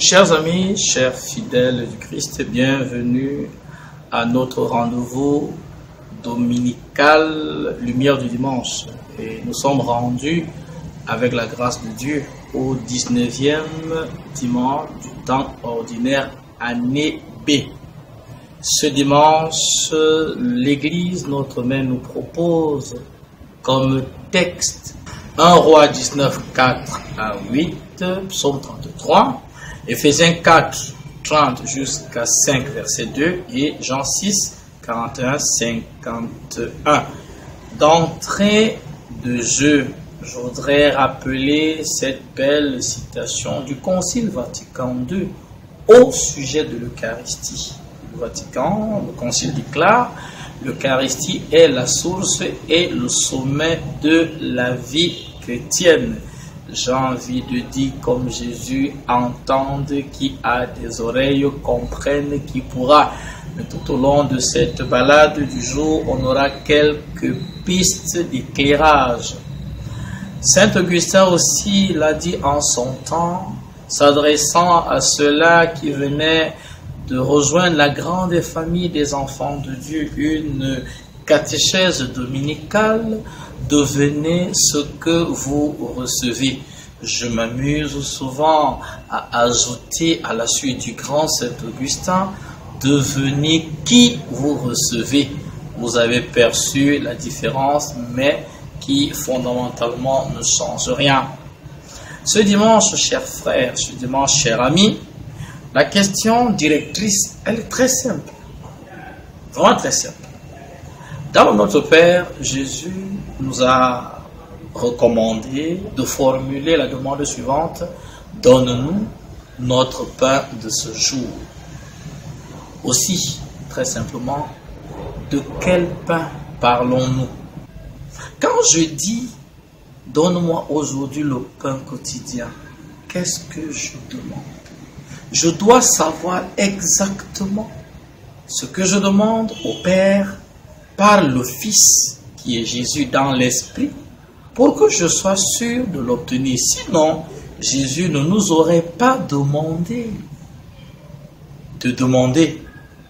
Chers amis, chers fidèles du Christ, bienvenue à notre rendez-vous dominical Lumière du dimanche. Et nous sommes rendus, avec la grâce de Dieu, au 19e dimanche du temps ordinaire, année B. Ce dimanche, l'Église, notre mère, nous propose comme texte 1 Roi 19, 4 à 8, Psaume 33, Éphésiens 4, 30 jusqu'à 5, verset 2 et Jean 6, 41, 51. D'entrée de jeu, je voudrais rappeler cette belle citation du Concile Vatican II au sujet de l'Eucharistie. Le Concile déclare: l'Eucharistie est la source et le sommet de la vie chrétienne. J'ai envie de dire comme Jésus: entende, qui a des oreilles, comprenne, qui pourra. Mais tout au long de cette balade du jour, on aura quelques pistes d'éclairage. Saint Augustin aussi l'a dit en son temps, s'adressant à ceux-là qui venaient de rejoindre la grande famille des enfants de Dieu, une catéchèse dominicale: devenez ce que vous recevez. Je m'amuse souvent à ajouter à la suite du grand Saint Augustin: devenez qui vous recevez. Vous avez perçu la différence, mais qui fondamentalement ne change rien. Ce dimanche, chers frères, ce dimanche, chers amis, la question directrice, elle est très simple. Vraiment très simple. Dans notre Père, Jésus nous a recommandé de formuler la demande suivante: donne-nous notre pain de ce jour. Aussi, très simplement, de quel pain parlons-nous? Quand je dis donne-moi aujourd'hui le pain quotidien, qu'est-ce que je demande? Je dois savoir exactement ce que je demande au Père par le Fils, qui est Jésus dans l'Esprit, pour que je sois sûr de l'obtenir. Sinon, Jésus ne nous aurait pas demandé de demander.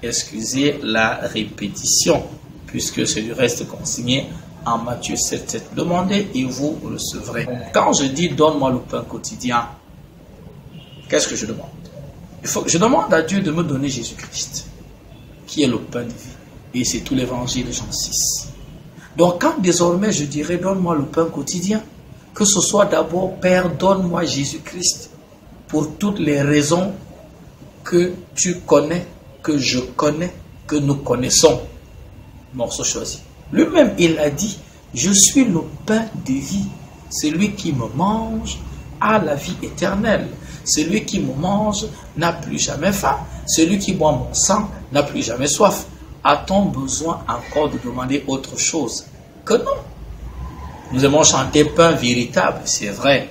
Excusez la répétition, puisque c'est du reste consigné en Matthieu 7, 7. Demandez et vous recevrez. Quand je dis donne-moi le pain quotidien, qu'est-ce que je demande? Je demande à Dieu de me donner Jésus-Christ, qui est le pain de vie. Et c'est tout l'évangile de Jean 6. Donc quand désormais je dirai donne-moi le pain quotidien, que ce soit d'abord Père, donne-moi Jésus-Christ, pour toutes les raisons que tu connais, que je connais, que nous connaissons. Morceau choisi. Lui-même, il a dit: je suis le pain de vie. Celui qui me mange a la vie éternelle. Celui qui me mange n'a plus jamais faim. Celui qui boit mon sang n'a plus jamais soif. A-t-on besoin encore de demander autre chose? Que non. Nous aimons chanter pain véritable, c'est vrai.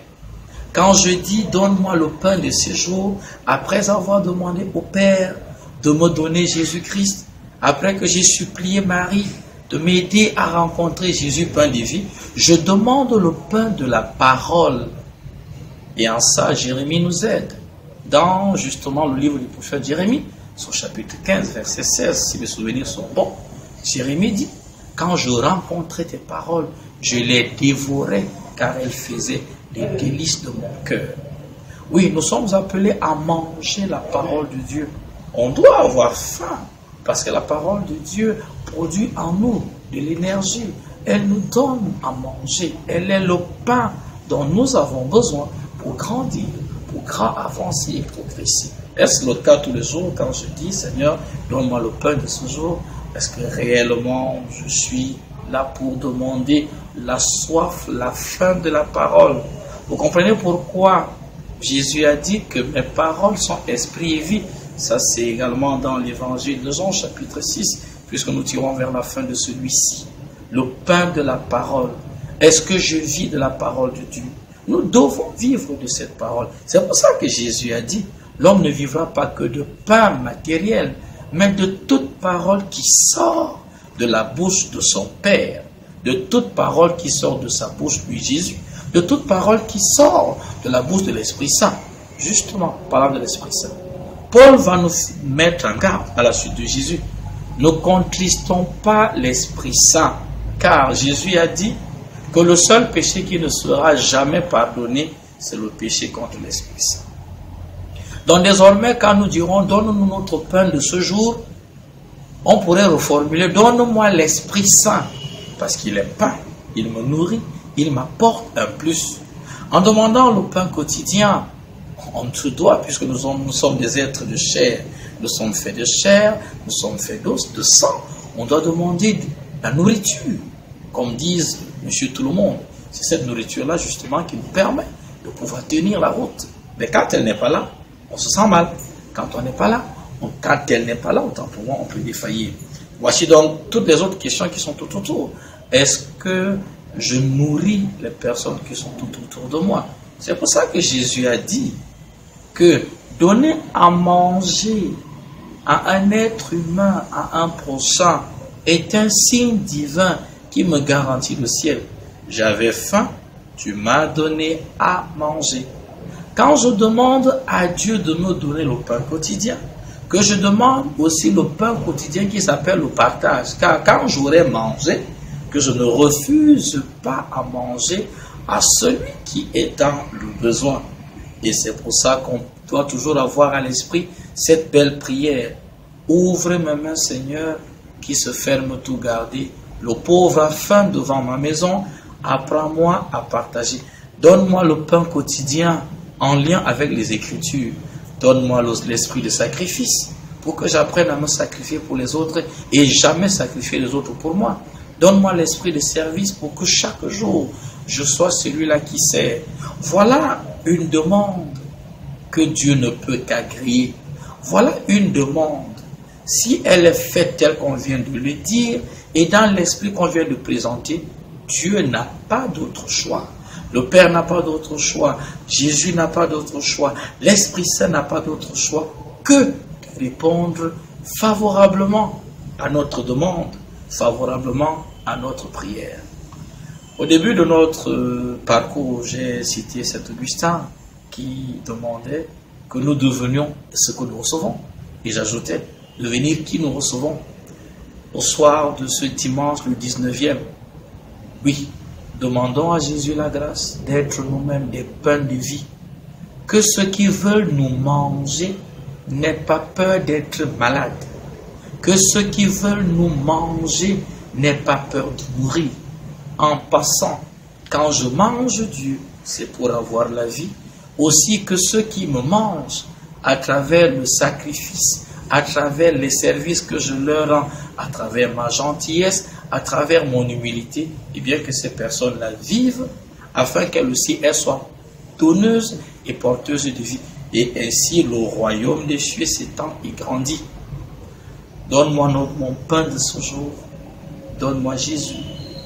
Quand je dis donne-moi le pain de ce jour, après avoir demandé au Père de me donner Jésus-Christ, après que j'ai supplié Marie de m'aider à rencontrer Jésus, pain de vie, je demande le pain de la parole. Et en ça, Jérémie nous aide. Dans justement le livre du prophète Jérémie, son chapitre 15, verset 16, si mes souvenirs sont bons, Jérémie dit: quand je rencontrais tes paroles, je les dévorais, car elles faisaient les délices de mon cœur. Oui, nous sommes appelés à manger la parole de Dieu. On doit avoir faim, parce que la parole de Dieu produit en nous de l'énergie. Elle nous donne à manger. Elle est le pain dont nous avons besoin pour grandir, pour avancer et progresser. Est-ce le cas tous les jours quand je dis Seigneur, donne-moi le pain de ce jour? Est-ce que réellement je suis là pour demander la soif, la faim de la parole? Vous comprenez pourquoi Jésus a dit que mes paroles sont esprit et vie? Ça, c'est également dans l'évangile de Jean, chapitre 6, puisque nous tirons vers la fin de celui-ci. Le pain de la parole. Est-ce que je vis de la parole de Dieu? Nous devons vivre de cette parole. C'est pour ça que Jésus a dit: l'homme ne vivra pas que de pain matériel, mais de toute parole qui sort de la bouche de son Père, de toute parole qui sort de sa bouche, lui Jésus, de toute parole qui sort de la bouche de l'Esprit Saint. Justement, parlant de l'Esprit Saint. Paul va nous mettre en garde à la suite de Jésus. Ne contristons pas l'Esprit Saint, car Jésus a dit que le seul péché qui ne sera jamais pardonné, c'est le péché contre l'Esprit Saint. Donc désormais, quand nous dirons « donne-nous notre pain de ce jour », on pourrait reformuler « donne-moi l'Esprit Saint », parce qu'il est pain, il me nourrit, il m'apporte un plus. En demandant le pain quotidien, on se doit, puisque nous sommes des êtres de chair, nous sommes faits de chair, nous sommes faits d'os, de sang, on doit demander la nourriture, comme disent monsieur tout le monde. C'est cette nourriture-là justement qui nous permet de pouvoir tenir la route. Mais quand elle n'est pas là, on se sent mal. Quand on n'est pas là, quand elle n'est pas là, autant pour moi, on peut défaillir. Voici donc toutes les autres questions qui sont tout autour. Est-ce que je nourris les personnes qui sont tout autour de moi? C'est pour ça que Jésus a dit que donner à manger à un être humain, à un prochain, est un signe divin qui me garantit le ciel. J'avais faim, tu m'as donné à manger. Quand je demande à Dieu de me donner le pain quotidien, que je demande aussi le pain quotidien qui s'appelle le partage. Car quand j'aurai mangé, que je ne refuse pas à manger à celui qui est dans le besoin. Et c'est pour ça qu'on doit toujours avoir à l'esprit cette belle prière. Ouvre mes mains, Seigneur, qui se ferment tout garder. Le pauvre a faim devant ma maison. Apprends-moi à partager. Donne-moi le pain quotidien en lien avec les Écritures. Donne-moi l'esprit de sacrifice pour que j'apprenne à me sacrifier pour les autres et jamais sacrifier les autres pour moi. Donne-moi l'esprit de service pour que chaque jour, je sois celui-là qui sert. Voilà une demande que Dieu ne peut qu'agréer. Voilà une demande. Si elle est faite telle qu'on vient de le dire et dans l'esprit qu'on vient de présenter, Dieu n'a pas d'autre choix. Le Père n'a pas d'autre choix. Jésus n'a pas d'autre choix. L'Esprit Saint n'a pas d'autre choix que de répondre favorablement à notre demande, favorablement à notre prière. Au début de notre parcours, j'ai cité cet Augustin qui demandait que nous devenions ce que nous recevons. Et j'ajoutais, devenir qui nous recevons. Au soir de ce dimanche, le 19e, oui, demandons à Jésus la grâce d'être nous-mêmes des pains de vie. Que ceux qui veulent nous manger n'aient pas peur d'être malades. Que ceux qui veulent nous manger n'aient pas peur de mourir. En passant, quand je mange Dieu, c'est pour avoir la vie. Aussi que ceux qui me mangent, à travers le sacrifice, à travers les services que je leur rends, à travers ma gentillesse, à travers mon humilité, et bien que ces personnes-là vivent, afin qu'elles aussi elles soient donneuses et porteuses de vie. Et ainsi le royaume des cieux s'étend et grandit. Donne-moi mon pain de ce jour. Donne-moi Jésus.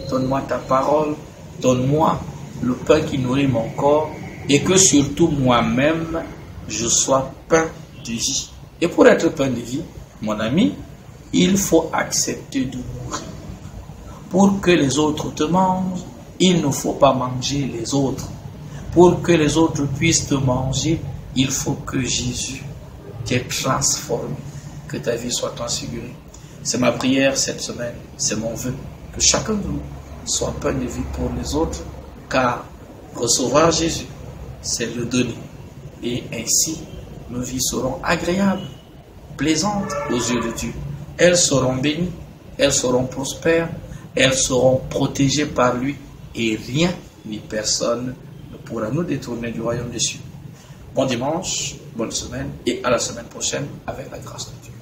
Donne-moi ta parole. Donne-moi le pain qui nourrit mon corps. Et que surtout moi-même, je sois pain de vie. Et pour être pain de vie, mon ami, il faut accepter de mourir. Pour que les autres te mangent, il ne faut pas manger les autres. Pour que les autres puissent te manger, il faut que Jésus t'ait transformé, que ta vie soit transfigurée. C'est ma prière cette semaine, c'est mon vœu, que chacun de nous soit pain de vie pour les autres, car recevoir Jésus, c'est le donner. Et ainsi, nos vies seront agréables, plaisantes aux yeux de Dieu. Elles seront bénies, elles seront prospères, elles seront protégées par lui et rien ni personne ne pourra nous détourner du royaume des cieux. Bon dimanche, bonne semaine et à la semaine prochaine avec la grâce de Dieu.